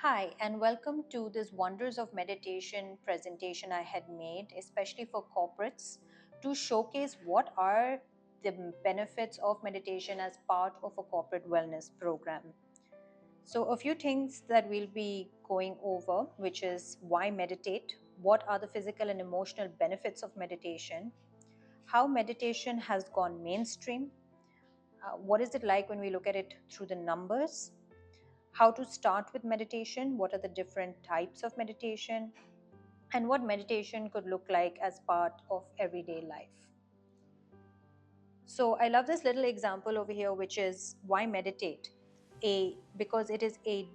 Hi, and welcome to this Wonders of Meditation presentation I had made, especially for corporates, to showcase what are the benefits of meditation as part of a corporate wellness program. So, a few things that we'll be going over, which is why meditate, what are the physical and emotional benefits of meditation, how meditation has gone mainstream, what is it like when we look at it through the numbers, how to start with meditation, what are the different types of meditation, and what meditation could look like as part of everyday life. So I love this little example over here, which is why meditate. Because it is a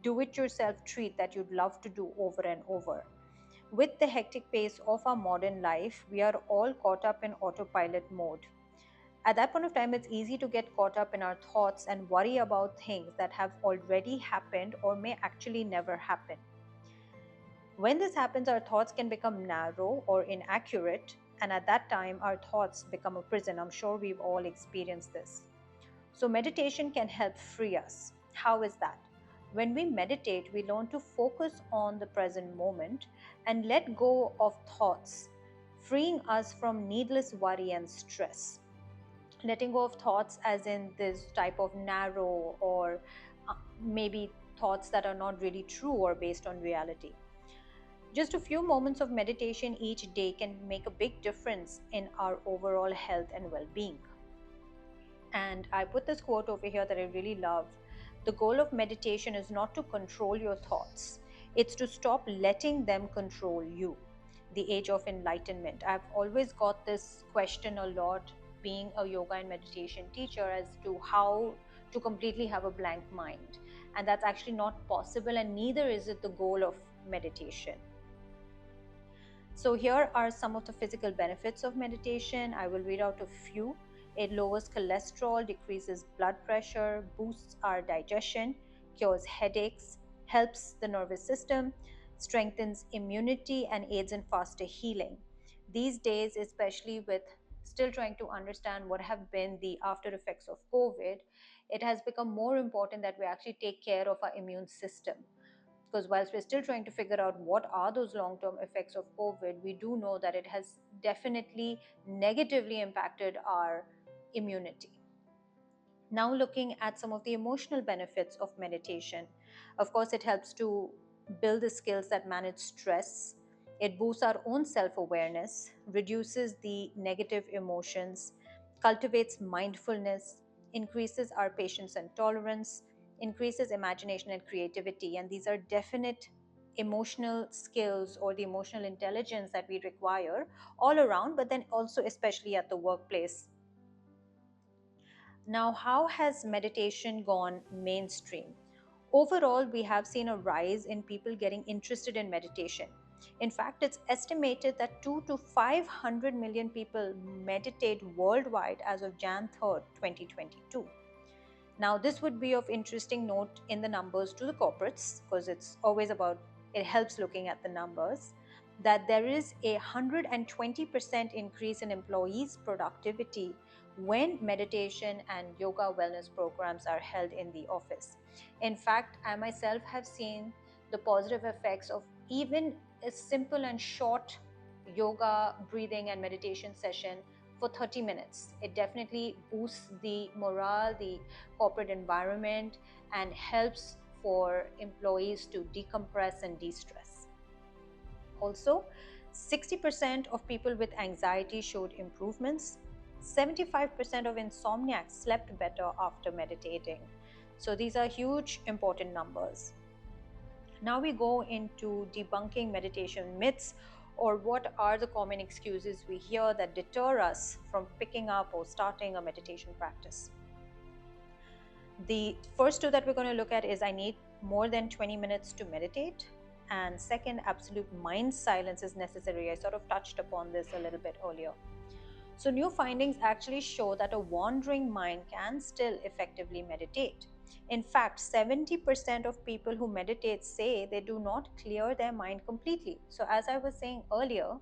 do it yourself treat that you'd love to do over and over. With the hectic pace of our modern life, we are all caught up in autopilot mode. At that point of time, it's easy to get caught up in our thoughts and worry about things that have already happened or may actually never happen. When this happens, our thoughts can become narrow or inaccurate, and at that time, our thoughts become a prison. I'm sure we've all experienced this. So, meditation can help free us. How is that? When we meditate, we learn to focus on the present moment and let go of thoughts, freeing us from needless worry and stress. Letting go of thoughts, as in this type of narrow or maybe thoughts that are not really true or based on reality. Just a few moments of meditation each day can make a big difference in our overall health and well being. And I put this quote over here that I really love. The goal of meditation is not to control your thoughts, it's to stop letting them control you. The age of enlightenment. I've always got this question a lot being a yoga and meditation teacher as to how to completely have a blank mind. And that's actually not possible, and neither is it the goal of meditation. So, here are some of the physical benefits of meditation. I will read out a few. It lowers cholesterol, decreases blood pressure, boosts our digestion, cures headaches, helps the nervous system, strengthens immunity, and aids in faster healing. These days, especially with still trying to understand what have been the after effects of COVID, it has become more important that we actually take care of our immune system, because whilst we're still trying to figure out what are those long-term effects of COVID, we do know that it has definitely negatively impacted our immunity. Now, looking at some of the emotional benefits of meditation, of course, it helps to build the skills that manage stress. It boosts our own self awareness, reduces the negative emotions, cultivates mindfulness, increases our patience and tolerance, increases imagination and creativity. And these are definite emotional skills or the emotional intelligence that we require all around, but then also, especially at the workplace. Now, how has meditation gone mainstream? Overall, we have seen a rise in people getting interested in meditation. In fact, it's estimated that 2 to 500 million people meditate worldwide as of Jan 3rd, 2022. Now, this would be of interesting note in the numbers to the corporates, because it's always about, it helps looking at the numbers, that there is a 120% increase in employees' productivity when meditation and yoga wellness programs are held in the office. In fact, I myself have seen the positive effects of even a simple and short yoga, breathing, and meditation session for 30 minutes. It definitely boosts the morale, the corporate environment, and helps for employees to decompress and de stress. Also, 60% of people with anxiety showed improvements. 75% of insomniacs slept better after meditating. So, these are huge, important numbers. Now we go into debunking meditation myths, or what are the common excuses we hear that deter us from picking up or starting a meditation practice. The first two that we're going to look at is I need more than 20 minutes to meditate. And second, absolute mind silence is necessary. I sort of touched upon this a little bit earlier. So, new findings actually show that a wandering mind can still effectively meditate. In fact, 70% of people who meditate say they do not clear their mind completely. So, as I was saying earlier,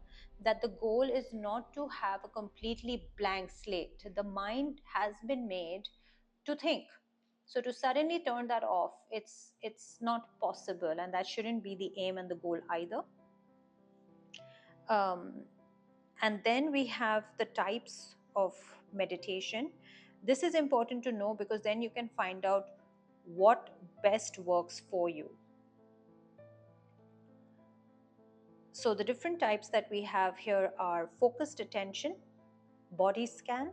that the goal is not to have a completely blank slate. The mind has been made to think. So to suddenly turn that off, it's not possible, and that shouldn't be the aim and the goal either. um, and then we have the types of meditation. This is important to know because then you can find out what best works for you. So the different types that we have here are focused attention, body scan,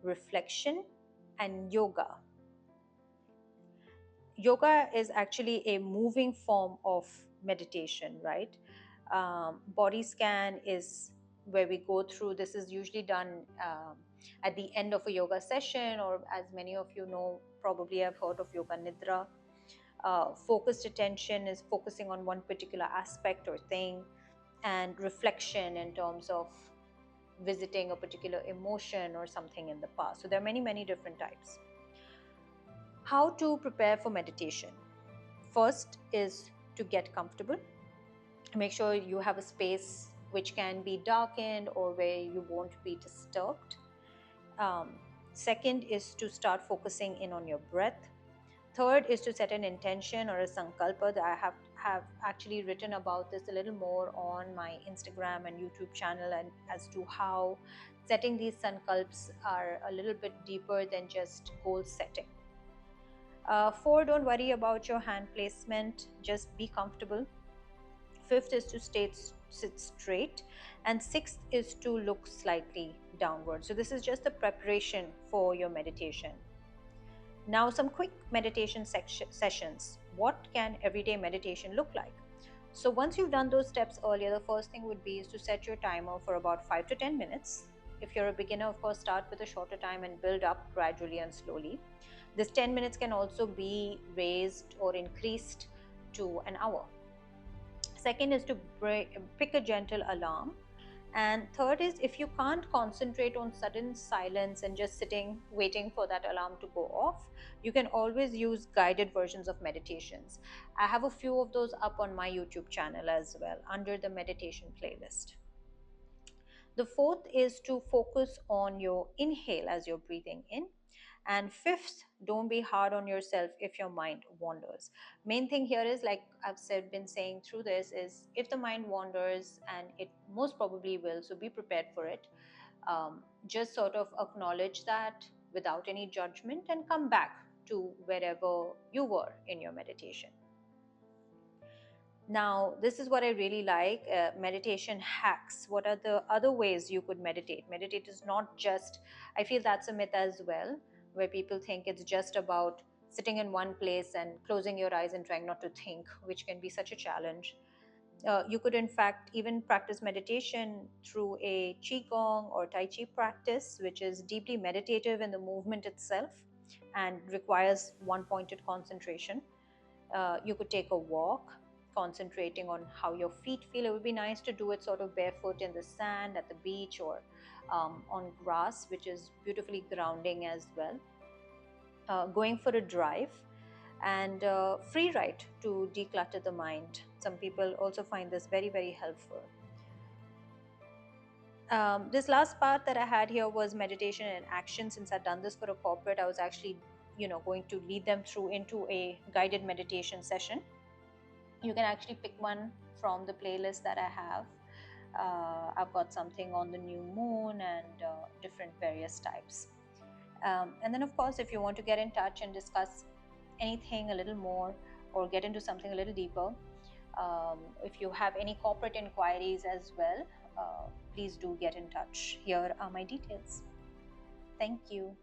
reflection, and yoga. Yoga is actually a moving form of meditation, right? Body scan is where we go through, this is usually done at the end of a yoga session, or as many of you know, probably have heard of yoga nidra. Focused attention is focusing on one particular aspect or thing, and reflection in terms of visiting a particular emotion or something in the past. So there are many, many different types. How to prepare for meditation? First is to get comfortable. Make sure you have a space which can be darkened or where you won't be disturbed. Um, Second is to start focusing in on your breath. Third is to set an intention or a sankalpa. That I have actually written about this a little more on my Instagram and YouTube channel, and as to how setting these sankalps are a little bit deeper than just goal setting. Four, don't worry about your hand placement, just be comfortable. Fifth is to sit straight. And sixth is to look slightly downward. So, this is just the preparation for your meditation. Now, some quick meditation sessions. What can everyday meditation look like? So, once you've done those steps earlier, the first thing would be is to set your timer for about 5 to 10 minutes. If you're a beginner, of course, start with a shorter time and build up gradually and slowly. This 10 minutes can also be raised or increased to an hour. Second is to pick a gentle alarm. And third is, if you can't concentrate on sudden silence and just sitting waiting for that alarm to go off, you can always use guided versions of meditations. I have a few of those up on my YouTube channel as well under the meditation playlist. The fourth is to focus on your inhale as you're breathing in. And fifth, don't be hard on yourself if your mind wanders. Main thing here is, like I've been saying through this, is if the mind wanders, and it most probably will, so be prepared for it. Just sort of acknowledge that without any judgment and come back to wherever you were in your meditation. Now, this is what I really like, meditation hacks. What are the other ways you could meditate? Meditate is not just, I feel that's a myth as well, where people think it's just about sitting in one place and closing your eyes and trying not to think, which can be such a challenge. You could, in fact, even practice meditation through a Qigong or Tai Chi practice, which is deeply meditative in the movement itself and requires one pointed concentration. You could take a walk, concentrating on how your feet feel. It would be nice to do it sort of barefoot in the sand at the beach, or on grass, which is beautifully grounding as well. Going for a drive, and free write to declutter the mind. Some people also find this very, very helpful. This last part that I had here was meditation and action. Since I'd done this for a corporate, I was actually, going to lead them through into a guided meditation session. You can actually pick one from the playlist that I have. I've got something on the new moon and different various types. And then, of course, if you want to get in touch and discuss anything a little more, or get into something a little deeper, if you have any corporate inquiries as well, please do get in touch. Here are my details. Thank you.